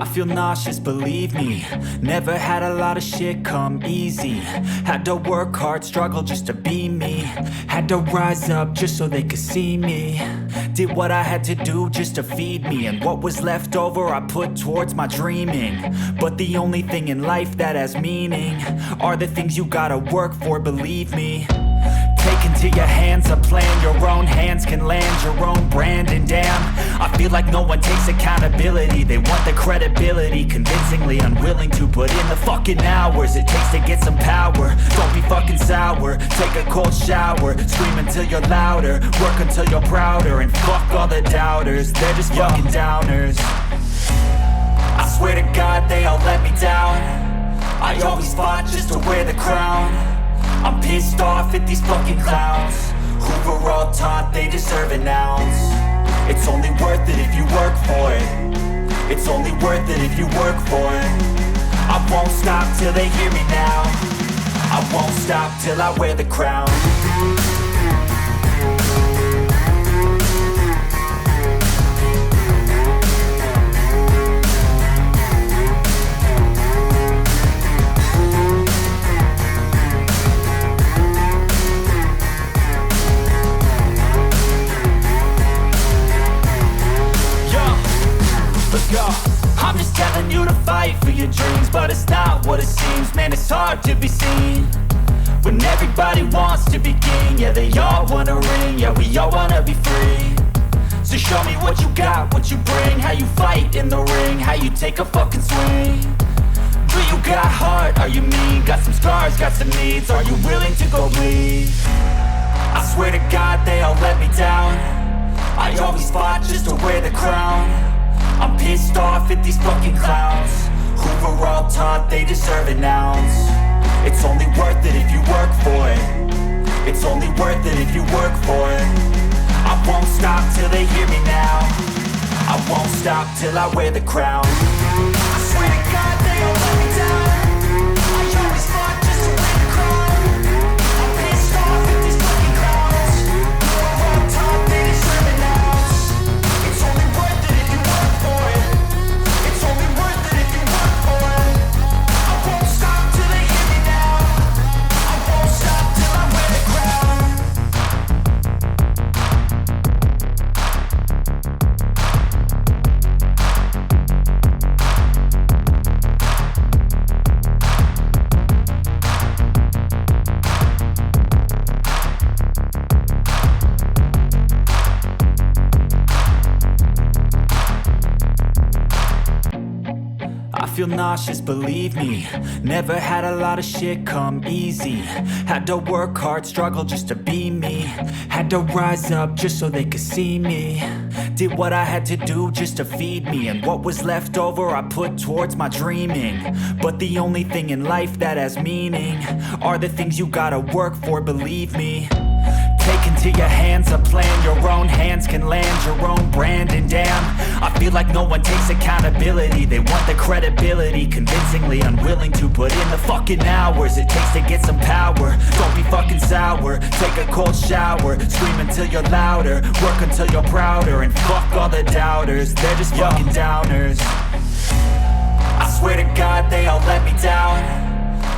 I feel nauseous, believe me. Never had a lot of shit come easy. Had to work hard, struggle just to be me. Had to rise up just so they could see me. Did what I had to do just to feed me. And what was left over I put towards my dreaming. But the only thing in life that has meaning are the things you gotta work for, believe me. Take into your hands a plan, your own hands can land your own brand. And damn, I feel like no one takes accountability. They want the credibility, convincingly unwilling to put in the fucking hours it takes to get some power. Don't be fucking sour, take a cold shower. Scream until you're louder, work until you're prouder. And fuck all the doubters, they're just fucking downers. I swear to God they all let me down. I always fought just to wear the crown. I'm pissed off at these fucking clowns who were all taught they deserve an ounce. It's only worth it if you work for it. It's only worth it if you work for it. I won't stop till they hear me now. I won't stop till I wear the crown. I'm just telling you to fight for your dreams, but it's not what it seems. Man, it's hard to be seen when everybody wants to be king. Yeah, they all wanna ring, yeah, we all wanna be free. So show me what you got, what you bring, how you fight in the ring, how you take a fucking swing. Do you got heart, are you mean? Got some scars, got some needs, are you willing to go bleed? I swear to God they all let me down. I always fought just to wear the crown. I'm pissed off at these fucking clowns who were all taught they deserve an ounce. It's only worth it if you work for it. It's only worth it if you work for it. I won't stop till they hear me now. I won't stop till I wear the crown. I swear to God they all let me down. I always fought just to wear the crown. I'm pissed off at these fucking clowns who were all taught they deserve an ounce. It's only worth it if you work for it. It's only worth it if you work for it. I won't stop till they hear me now. I won't stop till I wear the crown. I feel nauseous, believe me. Never had a lot of shit come easy. Had to work hard, struggle just to be me. Had to rise up just so they could see me. Did what I had to do just to feed me. And what was left over I put towards my dreaming. But the only thing in life that has meaning are the things you gotta work for, believe me. Take into your hands a plan, your own hands can land your own brand. And damn, I feel like no one takes accountability. They want the credibility, convincingly unwilling to put in the fucking hours it takes to get some power. Don't be fucking sour, take a cold shower. Scream until you're louder, work until you're prouder. And fuck all the doubters, they're just fucking downers. I swear to God they all let me down.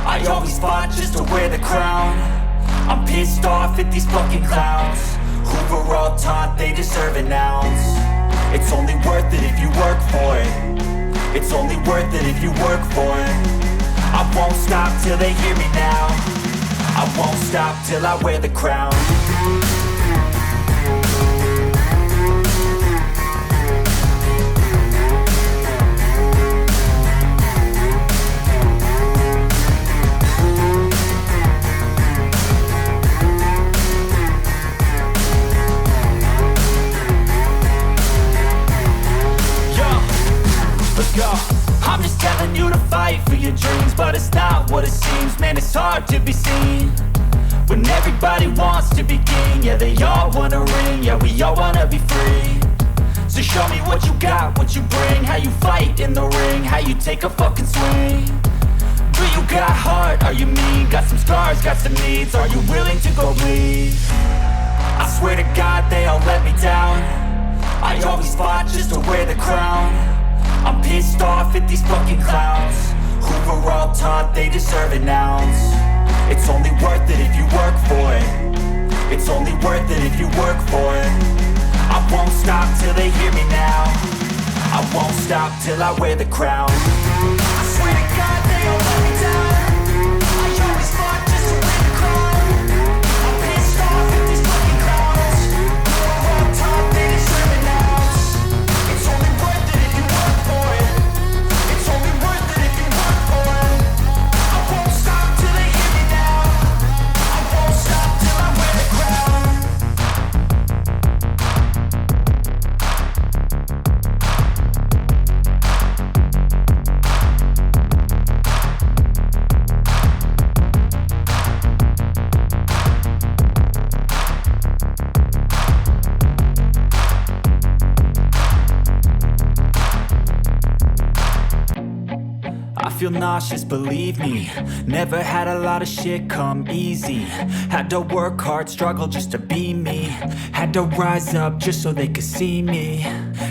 I always fought just to wear the crown. I'm pissed off at these fucking clowns who were all taught they deserve an ounce. It's only worth it if you work for it. It's only worth it if you work for it. I won't stop till they hear me now. I won't stop till I wear the crown. I'm just telling you to fight for your dreams, but it's not what it seems. Man, it's hard to be seen when everybody wants to be king. Yeah, they all wanna ring, yeah, we all wanna be free. So show me what you got, what you bring, how you fight in the ring, how you take a fucking swing. Do you got heart, are you mean? Got some scars, got some needs, are you willing to go bleed? I swear to God they all let me down. I always fought just to wear the crown. I'm pissed off at these fucking clowns who were all taught they deserve an ounce. It's only worth it if you work for it. It's only worth it if you work for it. I won't stop till they hear me now. I won't stop till I wear the crown. I swear to God they all let me down. I always fought just to win the crown. I'm pissed off at these fucking clowns who are all taught they deserve an ounce. It's only worth it if you work for it. It's only worth it if you work for it. I won't stop till they hear me now. I won't stop till I wear the crown. I feel nauseous, believe me. Never had a lot of shit come easy. Had to work hard, struggle just to be me. Had to rise up just so they could see me.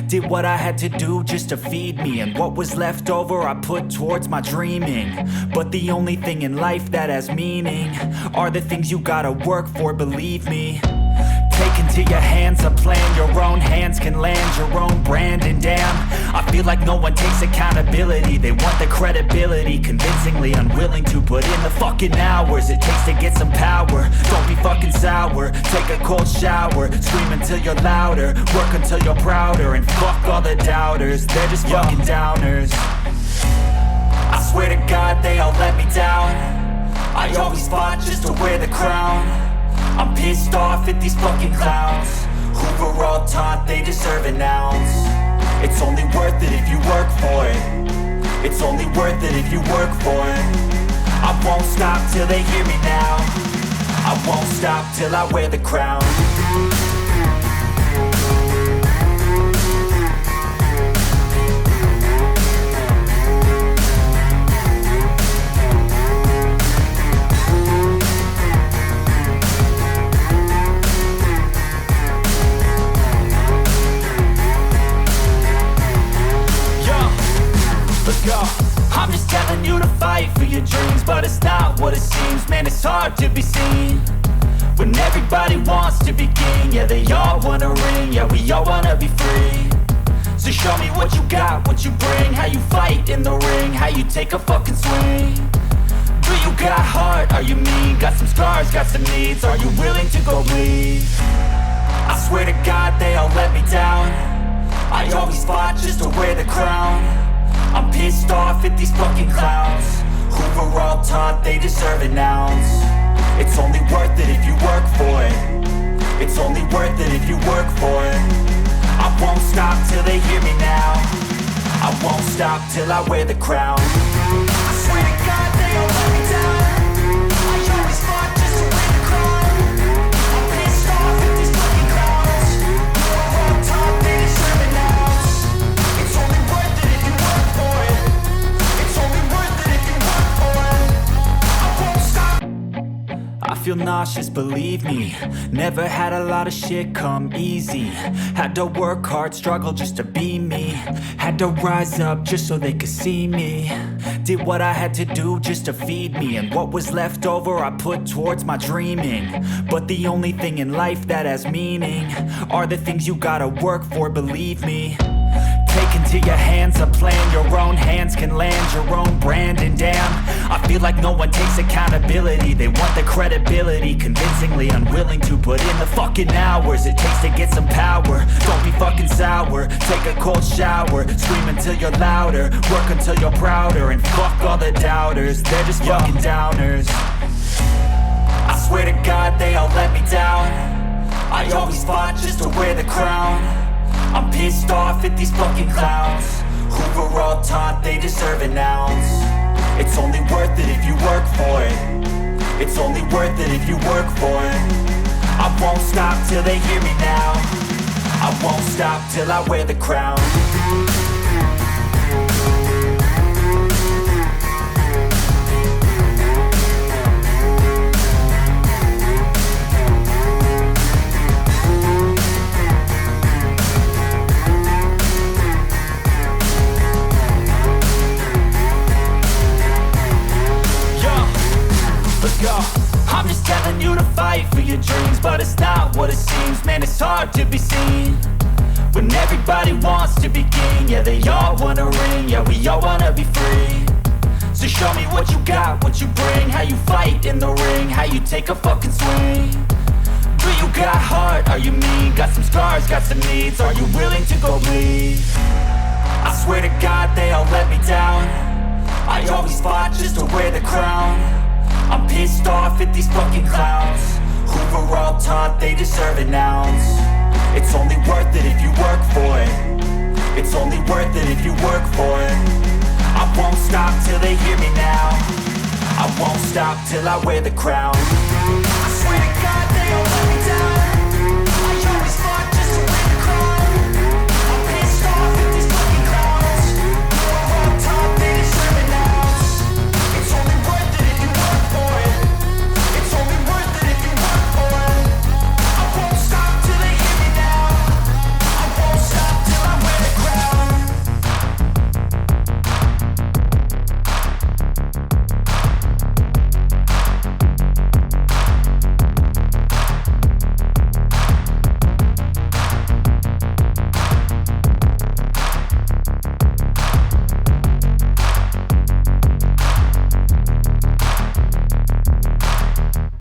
Did what I had to do just to feed me. And what was left over I put towards my dreaming. But the only thing in life that has meaning are the things you gotta work for, believe me. Take into your hands a plan. Your own hands can land your own brand. And damn, I feel like no one takes accountability. They want the credibility, convincingly unwilling to put in the fucking hours it takes to get some power. Don't be fucking sour, take a cold shower. Scream until you're louder, work until you're prouder. And fuck all the doubters, they're just fucking downers. I swear to God they all let me down. I always fought just to wear the crown. I'm pissed off at these fucking clowns who were all taught they deserve an ounce. It's only worth it if you work for it. It's only worth it if you work for it. I won't stop till they hear me now. I won't stop till I wear the crown. I'm just telling you to fight for your dreams, but it's not what it seems. Man, it's hard to be seen when everybody wants to be king. Yeah, they all wanna ring, yeah, we all wanna be free. So show me what you got, what you bring, how you fight in the ring, how you take a fucking swing. Do you got heart, are you mean? Got some scars, got some needs, are you willing to go bleed? I swear to God they all let me down. I always fought just to wear the crown. I'm pissed off at these fucking clowns who were all taught they deserve an ounce. It's only worth it if you work for it. It's only worth it if you work for it. I won't stop till they hear me now. I won't stop till I wear the crown. I swear to God they all let me down. I always fought just to wear the crown. I'm pissed off at these fucking clowns who were all taught they deserve an ounce. It's only worth it if you work for it. It's only worth it if you work for it. I won't stop. I feel nauseous, believe me. Never had a lot of shit come easy. Had to work hard, struggle just to be me. Had to rise up just so they could see me. Did what I had to do just to feed me. And what was left over I put towards my dreaming. But the only thing in life that has meaning are the things you gotta work for, believe me. Take into your hands a plan. Your own hands can land your own brand. And damn, I feel like no one takes accountability. They want the credibility, convincingly unwilling to put in the fucking hours it takes to get some power. Don't be fucking sour, take a cold shower. Scream until you're louder, work until you're prouder. And fuck all the doubters, they're just fucking downers. I swear to God they all let me down. I always fought just to wear the crown. I'm pissed off at these fucking clowns who were all taught they deserve an ounce. It's only worth it if you work for it. It's only worth it if you work for it. I won't stop till they hear me now. I won't stop till I wear the crown. fight for your dreams, but it's not what it seems. Man, it's hard to be seen when everybody wants to be king. Yeah, they all wanna ring, yeah, we all wanna be free. So show me what you got, what you bring, how you fight in the ring, how you take a fucking swing. Do you got heart, are you mean? Got some scars, got some needs, are you willing to go bleed? I swear to God they all let me down. I always fought just to wear the crown. I'm pissed off at these fucking clowns who were all taught they deserve an ounce. It's only worth it if you work for it. It's only worth it if you work for it. I won't stop till they hear me now. I won't stop till I wear the crown.